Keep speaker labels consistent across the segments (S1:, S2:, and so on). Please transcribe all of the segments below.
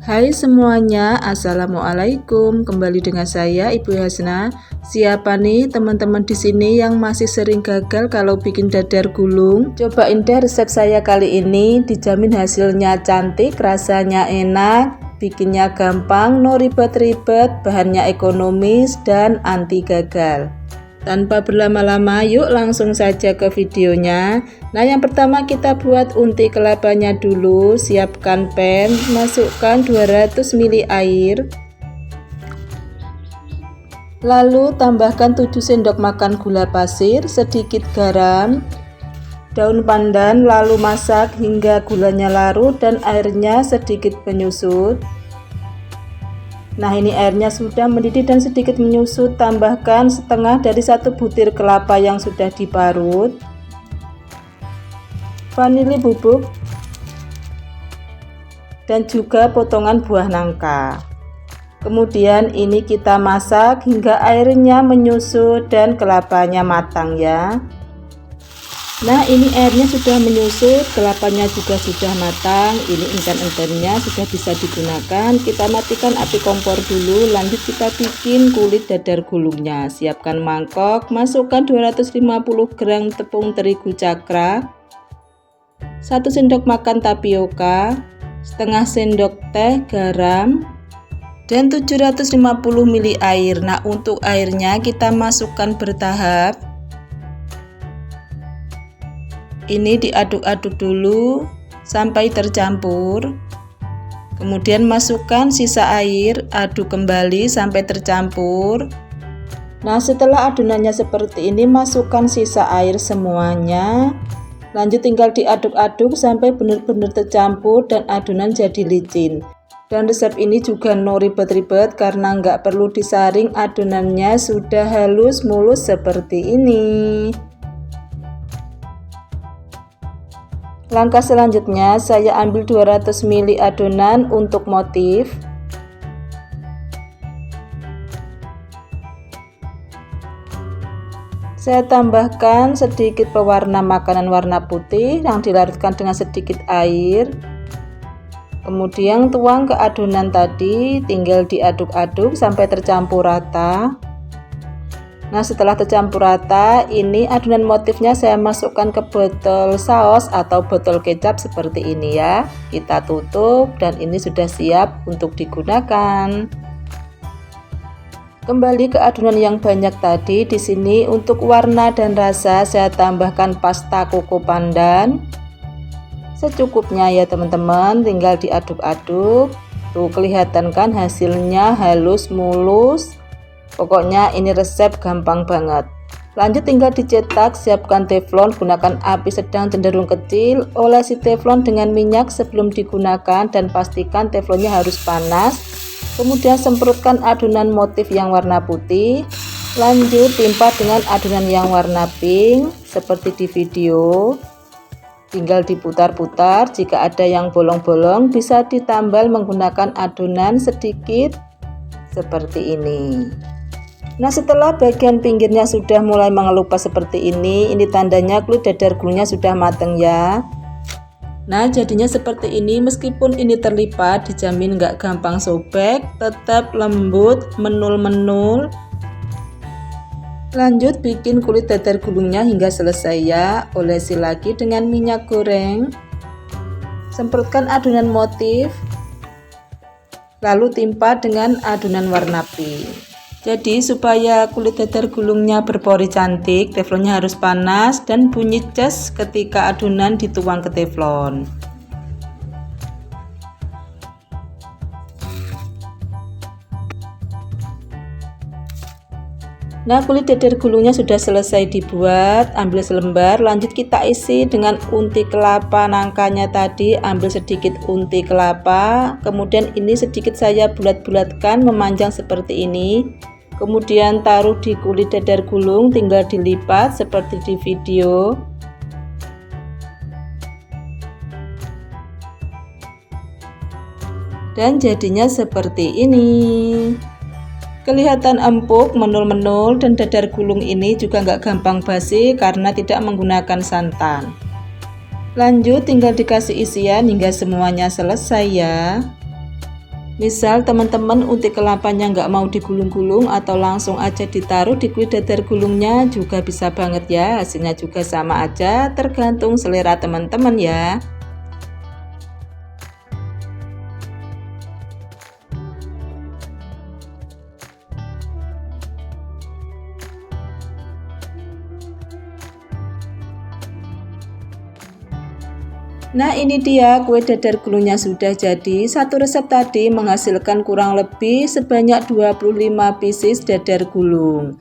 S1: Hai semuanya, assalamualaikum. Kembali dengan saya Ibu Hasna. Siapa nih teman-teman di sini yang masih sering gagal kalau bikin dadar gulung? Cobain deh resep saya kali ini, dijamin hasilnya cantik, rasanya enak, bikinnya gampang, no ribet-ribet, bahannya ekonomis dan anti gagal. Tanpa berlama-lama, yuk langsung saja ke videonya. Nah, yang pertama kita buat unti kelapanya dulu. Siapkan pan, masukkan 200 ml air. Lalu tambahkan 7 sendok makan gula pasir, sedikit garam, daun pandan, lalu masak hingga gulanya larut dan airnya sedikit menyusut. Nah, ini airnya sudah mendidih dan sedikit menyusut. Tambahkan setengah dari 1 butir kelapa yang sudah diparut, vanili bubuk, dan juga potongan buah nangka. Kemudian ini kita masak hingga airnya menyusut dan kelapanya matang ya. Nah, ini airnya sudah menyusut, kelapanya juga sudah matang. Ini enten-entennya sudah bisa digunakan. Kita matikan api kompor dulu, lanjut kita bikin kulit dadar gulungnya. Siapkan mangkok, masukkan 250 gram tepung terigu cakra, 1 sendok makan tapioka, setengah sendok teh garam, dan 750 ml air. Nah, untuk airnya kita masukkan bertahap. Ini diaduk-aduk dulu sampai tercampur. Kemudian masukkan sisa air, aduk kembali sampai tercampur. Nah, setelah adonannya seperti ini, masukkan sisa air semuanya. Lanjut tinggal diaduk-aduk sampai benar-benar tercampur dan adonan jadi licin. Dan resep ini juga no ribet-ribet karena nggak perlu disaring, adonannya sudah halus mulus seperti ini. Langkah selanjutnya saya ambil 200 ml adonan untuk motif. Saya tambahkan sedikit pewarna makanan warna putih yang dilarutkan dengan sedikit air. Kemudian tuang ke adonan tadi, tinggal diaduk-aduk sampai tercampur rata. Nah, setelah tercampur rata, ini adonan motifnya saya masukkan ke botol saus atau botol kecap seperti ini ya. Kita tutup dan ini sudah siap untuk digunakan. Kembali ke adonan yang banyak tadi, di sini untuk warna dan rasa saya tambahkan pasta koko pandan. Secukupnya ya teman-teman, tinggal diaduk-aduk. Tuh kelihatan kan hasilnya halus mulus. Pokoknya ini resep gampang banget. Lanjut tinggal dicetak, siapkan teflon, gunakan api sedang cenderung kecil, olesi teflon dengan minyak sebelum digunakan dan pastikan teflonnya harus panas. Kemudian semprotkan adonan motif yang warna putih, lanjut timpa dengan adonan yang warna pink seperti di video. Tinggal diputar-putar, jika ada yang bolong-bolong bisa ditambal menggunakan adonan sedikit seperti ini. Nah, setelah bagian pinggirnya sudah mulai mengelupas seperti ini tandanya kulit dadar gulungnya sudah mateng ya. Nah, jadinya seperti ini. Meskipun ini terlipat, dijamin nggak gampang sobek, tetap lembut, menul-menul. Lanjut bikin kulit dadar gulungnya hingga selesai ya. Olesi lagi dengan minyak goreng. Semprotkan adonan motif, lalu timpa dengan adonan warna pink. Jadi supaya kulit dadar gulungnya berpori cantik, teflonnya harus panas dan bunyi ces ketika adonan dituang ke teflon. Nah, kulit dadar gulungnya sudah selesai dibuat. Ambil selembar, lanjut kita isi dengan unti kelapa nangkanya tadi. Ambil sedikit unti kelapa, kemudian ini sedikit saya bulat-bulatkan memanjang seperti ini. Kemudian taruh di kulit dadar gulung, tinggal dilipat seperti di video. Dan jadinya seperti ini. Kelihatan empuk, menul-menul, dan dadar gulung ini juga nggak gampang basi karena tidak menggunakan santan. Lanjut tinggal dikasih isian hingga semuanya selesai ya. Misal teman-teman untik kelapanya nggak mau digulung-gulung atau langsung aja ditaruh di kulit dadar gulungnya juga bisa banget ya, hasilnya juga sama aja, tergantung selera teman-teman ya. Nah ini dia kue dadar gulungnya sudah jadi. Satu resep tadi menghasilkan kurang lebih sebanyak 25 pieces dadar gulung.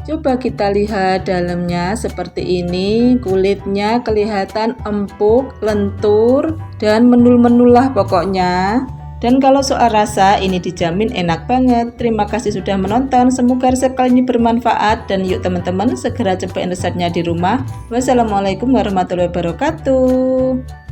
S1: Coba kita lihat dalamnya seperti ini, kulitnya kelihatan empuk, lentur, dan menul-menul lah pokoknya. Dan kalau soal rasa ini dijamin enak banget. Terima kasih sudah menonton, semoga resep kali ini bermanfaat dan yuk teman-teman segera cobain resepnya di rumah. Wassalamualaikum warahmatullahi wabarakatuh.